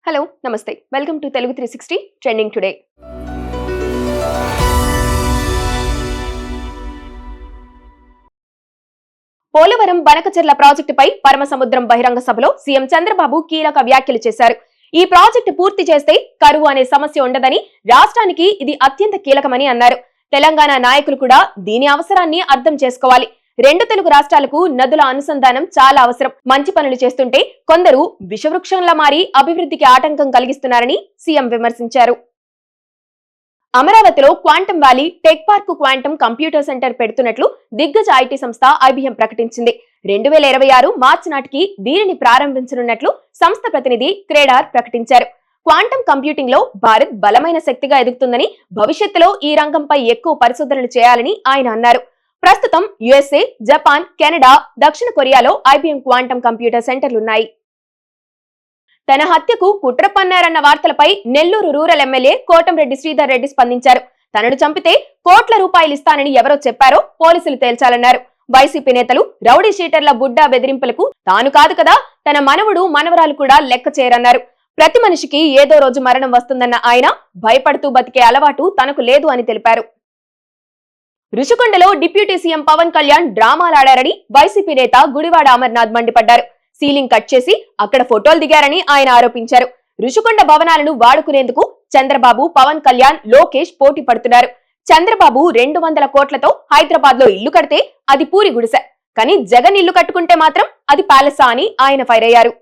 Hello నమస్తే welcome to Telugu 360 trending today. Polavaram Banakacherla ప్రాజెక్టుపై పరమసముద్రం బహిరంగ సభలో సీఎం చంద్రబాబు కీలక వ్యాఖ్యలు చేశారు. ఈ ప్రాజెక్టు పూర్తి చేస్తే కరువు అనే సమస్య ఉండదని, రాష్ట్రానికి ఇది అత్యంత కీలకమని అన్నారు. తెలంగాణ నాయకులు కూడా దీని అవసరాన్ని అర్థం చేసుకోవాలి. రెండు తెలుగు రాష్ట్రాలకు నదుల అనుసంధానం చాలా అవసరం. మంచి పనులు చేస్తుంటే కొందరు విషవృక్షంలా మారి అభివృద్ధికి ఆటంకం కలిగిస్తున్నారని సీఎం విమర్శించారు. అమరావతిలో quantum valley tech park quantum computer center పెడుతున్నట్లు దిగ్గజ ఐటీ సంస్థ ఐబీఎం ప్రకటించింది. 2026 మార్చి నాటికి దీనిని ప్రారంభించనున్నట్లు సంస్థ ప్రతినిధి క్రేడార్ ప్రకటించారు. క్వాంటమ్ కంప్యూటింగ్ లో భారత్ బలమైన శక్తిగా ఎదుగుతుందని, భవిష్యత్తులో ఈ రంగంపై ఎక్కువ పరిశోధనలు చేయాలని ఆయన అన్నారు. ప్రస్తుతం యుఎస్ఏ, జపాన్, కెనడా, దక్షిణ కొరియాలో ఐబీఎం క్వాంటమ్ కంప్యూటర్ సెంటర్లున్నాయి. తన హత్యకు కుట్ర పన్నారన్న వార్తలపై నెల్లూరు రూరల్ ఎమ్మెల్యే కోటంరెడ్డి శ్రీధర్ రెడ్డి స్పందించారు. తనను చంపితే కోట్ల రూపాయలు ఇస్తానని ఎవరో చెప్పారో పోలీసులు తేల్చాలన్నారు. వైసీపీ నేతలు రౌడీ షీటర్ల బుడ్డా బెదిరింపులకు తాను కాదు కదా, తన మనవడు మనవరాలు కూడా లెక్క చేయరన్నారు. ప్రతి మనిషికి ఏదో రోజు మరణం వస్తుందన్న ఆయన భయపడుతూ బతికే అలవాటు తనకు లేదు అని తెలిపారు. రుషికొండలో డిప్యూటీ సీఎం పవన్ కళ్యాణ్ డ్రామాలాడారని వైసీపీ నేత గుడివాడ అమర్నాథ్ మండిపడ్డారు. సీలింగ్ కట్ చేసి అక్కడ ఫోటోలు దిగారని ఆయన ఆరోపించారు. రుషికొండ భవనాలను వాడుకునేందుకు చంద్రబాబు, పవన్ కళ్యాణ్, లోకేష్ పోటీ పడుతున్నారు. చంద్రబాబు 200 కోట్లతో హైదరాబాద్ లో ఇల్లు కడితే అది పూరి గుడిసె, కానీ జగన్ ఇల్లు కట్టుకుంటే మాత్రం అది ప్యాలెసా అని ఆయన ఫైర్ అయ్యారు.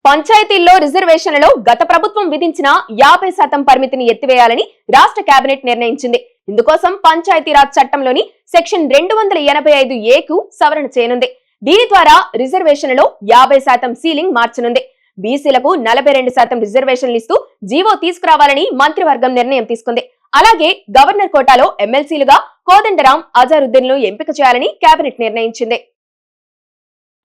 పంచాయతీల్లో రిజర్వేషన్లలో గత ప్రభుత్వం విధించిన 50% పరిమితిని ఎత్తివేయాలని రాష్ట్ర కేబినెట్ నిర్ణయించింది. ఇందుకోసం పంచాయతీరాజ్ చట్టంలోని సెక్షన్ 285A సవరణ చేయనుంది. దీని ద్వారా రిజర్వేషన్లలో 50% సీలింగ్ మార్చనుంది. బీసీలకు 42% రిజర్వేషన్లు ఇస్తూ జీవో తీసుకురావాలని మంత్రివర్గం నిర్ణయం తీసుకుంది. అలాగే గవర్నర్ కోటాలో ఎమ్మెల్సీలుగా కోదండరాం, అజారుద్దీన్లు ఎంపిక చేయాలని కేబినెట్ నిర్ణయించింది.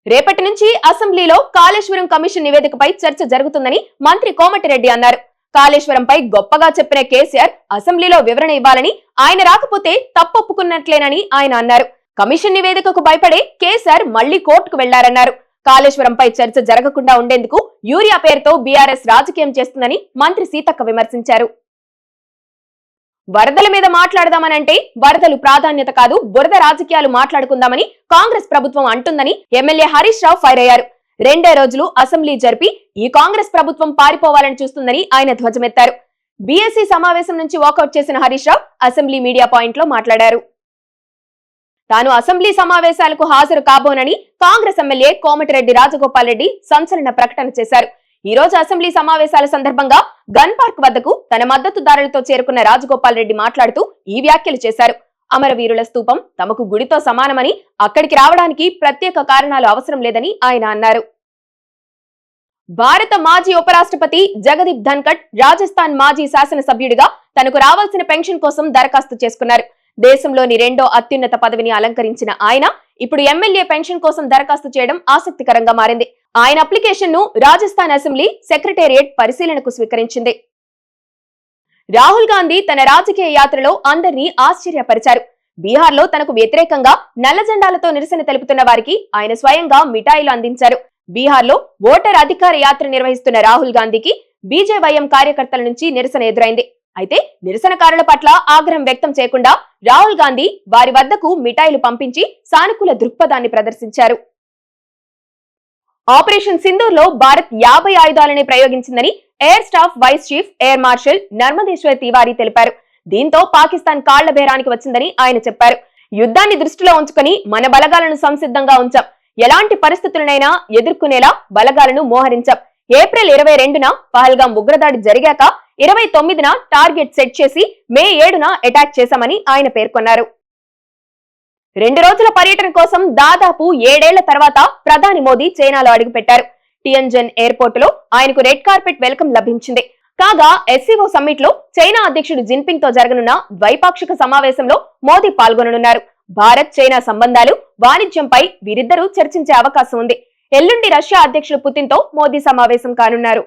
రేపటి నుంచి అసెంబ్లీలో కాళేశ్వరం కమిషన్ నివేదికపై చర్చ జరుగుతుందని మంత్రి కోమటిరెడ్డి అన్నారు. కాళేశ్వరంపై గొప్పగా చెప్పిన కేసీఆర్ అసెంబ్లీలో వివరణ ఇవ్వాలని, ఆయన రాకపోతే తప్పొప్పుకున్నట్లేనని ఆయన అన్నారు. కమిషన్ నివేదికకు భయపడే కేసీఆర్ మళ్లీ కోర్టుకు వెళ్లారన్నారు. కాళేశ్వరంపై చర్చ జరగకుండా ఉండేందుకు యూరియా పేరుతో బీఆర్ఎస్ రాజకీయం చేస్తుందని మంత్రి సీతక్క విమర్శించారు. వరదల మీద మాట్లాడదామనంటే వరదలు ప్రాధాన్యత కాదు, బురద రాజకీయాలు మాట్లాడుకుందామని కాంగ్రెస్ ప్రభుత్వం అంటుందని ఎమ్మెల్యే హరీష్ రావు ఫైర్ అయ్యారు. 2 రోజులు అసెంబ్లీ జరిపి ఈ కాంగ్రెస్ ప్రభుత్వం పారిపోవాలని చూస్తుందని ఆయన ధ్వజమెత్తారు. బీఎస్సీ సమావేశం నుంచి వాకౌట్ చేసిన Harish Rao assembly media point లో మాట్లాడారు. తాను అసెంబ్లీ సమావేశాలకు హాజరు కాబోనని కాంగ్రెస్ ఎమ్మెల్యే కోమటిరెడ్డి రాజగోపాల్ రెడ్డి సంచలన ప్రకటన చేశారు. ఈ రోజు అసెంబ్లీ సమావేశాల సందర్భంగా గన్ పార్క్ వద్దకు తన మద్దతుదారులతో చేరుకున్న రాజగోపాల్ రెడ్డి మాట్లాడుతూ ఈ వ్యాఖ్యలు చేశారు. అమరవీరుల స్తూపం తమకు గుడితో సమానమని, అక్కడికి రావడానికి ప్రత్యేక కారణాలు అవసరం లేదని ఆయన అన్నారు. భారత మాజీ ఉపరాష్ట్రపతి జగదీప్ ధన్కడ్ రాజస్థాన్ మాజీ శాసనసభ్యుడిగా తనకు రావాల్సిన పెన్షన్ కోసం దరఖాస్తు చేసుకున్నారు. దేశంలోని 2వ అత్యున్నత పదవిని అలంకరించిన ఆయన ఇప్పుడు ఎమ్మెల్యే పెన్షన్ కోసం దరఖాస్తు చేయడం ఆసక్తికరంగా మారింది. ఆయన అప్లికేషన్ ను రాజస్థాన్ అసెంబ్లీ సెక్రటేరియట్ పరిశీలనకు స్వీకరించింది. రాహుల్ గాంధీ తన రాజకీయ యాత్రలో అందరినీ ఆశ్చర్యపరిచారు. బీహార్లో తనకు వ్యతిరేకంగా నల్ల జెండాలతో నిరసన తెలుపుతున్న వారికి ఆయన స్వయంగా మిఠాయిలు అందించారు. బీహార్లో ఓటర్ అధికార యాత్ర నిర్వహిస్తున్న రాహుల్ గాంధీకి బీజేవైఎం కార్యకర్తల నుంచి నిరసన ఎదురైంది. అయితే నిరసనకారుల పట్ల ఆగ్రహం వ్యక్తం చేయకుండా రాహుల్ గాంధీ వారి వద్దకు మిఠాయిలు పంపించి సానుకూల దృక్పథాన్ని ప్రదర్శించారు. ఆపరేషన్ సింధూర్ లో భారత్ 50 ఆయుధాలని ప్రయోగించిందని air staff vice chief air marshal Narmadeshwar Tiwari తెలిపారు. దీంతో పాకిస్తాన్ కాళ్ల బేరానికి వచ్చిందని ఆయన చెప్పారు. యుద్ధాన్ని దృష్టిలో ఉంచుకుని మన బలగాలను సంసిద్ధంగా ఉంచాం. ఎలాంటి పరిస్థితులనైనా ఎదుర్కొనేలా బలగాలను మోహరించాం. ఏప్రిల్ 22న పహల్గాం ఉగ్రదాడి జరిగాక 29న టార్గెట్ సెట్ చేసి మే 7న అటాక్ చేశామని ఆయన పేర్కొన్నారు. 2 రోజుల పర్యటన కోసం దాదాపు 7 ఏళ్ల తర్వాత ప్రధాని మోదీ చైనాలో అడుగుపెట్టారు. టియన్జన్ ఎయిర్పోర్ట్ లో ఆయనకు రెడ్ కార్పెట్ వెల్కమ్ లభించింది. కాగా ఎస్సీఓ సమ్మిట్ లో చైనా అధ్యక్షుడు జిన్పింగ్ తో జరగనున్న ద్వైపాక్షిక సమావేశంలో మోదీ పాల్గొననున్నారు. భారత్ చైనా సంబంధాలు, వాణిజ్యంపై వీరిద్దరూ చర్చించే అవకాశం ఉంది. ఎల్లుండి రష్యా అధ్యక్షుడు పుతిన్ తో మోదీ సమావేశం కానున్నారు.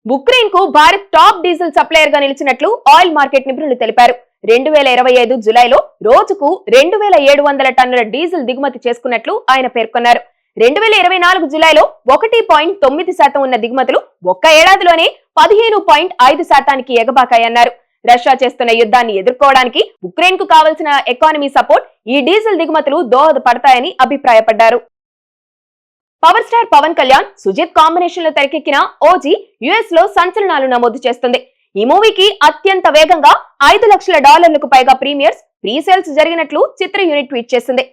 ఉక్రెయిన్ కు భారత్ టాప్ డీజిల్ సప్లయర్ గా నిలిచినట్లు ఆయిల్ మార్కెట్ నిపుణులు తెలిపారు. 2025 జులైలో రోజుకు 2700 టన్నుల డీజిల్ దిగుమతి చేసుకున్నట్లు ఆయన పేర్కొన్నారు. 2024 జూలైలో 1.9% ఉన్న దిగుమతులు ఒక్క ఏడాదిలోనే 15.5%కి ఎగబాకాయన్నారు. రష్యా చేస్తున్న యుద్ధాన్ని ఎదుర్కోవడానికి ఉక్రెయిన్ కు కావలసిన ఎకానమీ సపోర్ట్ ఈ డీజిల్ దిగుమతులు దోహదపడతాయని అభిప్రాయపడ్డారు. Power star Pawan Kalyan, Sujeeth combination లో తెరకెక్కిన ఓజీ యుఎస్ లో సంచలనాలు నమోదు చేస్తుంది. ఈ మూవీకి అత్యంత వేగంగా $5 లక్షల పైగా ప్రీమియర్స్, ప్రీ సేల్స్ జరిగినట్లు చిత్ర యూనిట్ ట్వీట్ చేసింది.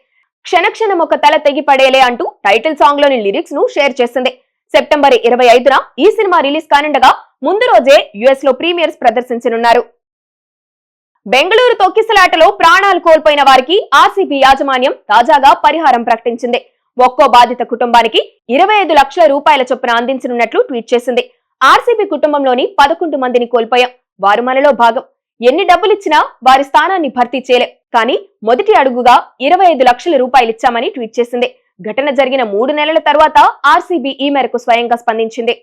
క్షణక్షణం ఒక తల తెగిపడేలే అంటూ టైటిల్ సాంగ్ లోని లిరిక్స్ ను షేర్ చేసింది. సెప్టెంబర్ 25న ఈ సినిమా రిలీజ్ కానుండగా ముందు రోజే యుఎస్ లో ప్రీమియర్స్ ప్రదర్శించనున్నారు. బెంగళూరు తొక్కిసలాటలో ప్రాణాలు కోల్పోయిన వారికి ఆర్సీబీ యాజమాన్యం తాజాగా పరిహారం ప్రకటించింది. ఒక్కో బాధిత కుటుంబానికి 25 లక్షల రూపాయల చొప్పున అందించనున్నట్లు ట్వీట్ చేసింది. ఆర్సీబీ కుటుంబంలోని 11 మందిని కోల్పోయాం. వారు మనలో భాగం. ఎన్ని డబ్బులిచ్చినా వారి స్థానాన్ని భర్తీ చేయలేం. కానీ మొదటి అడుగుగా 25 లక్షల రూపాయలిచ్చామని ట్వీట్ చేసింది. ఘటన జరిగిన 3 నెలల తర్వాత ఆర్సీబీ ఈ మేరకు స్వయంగా స్పందించింది.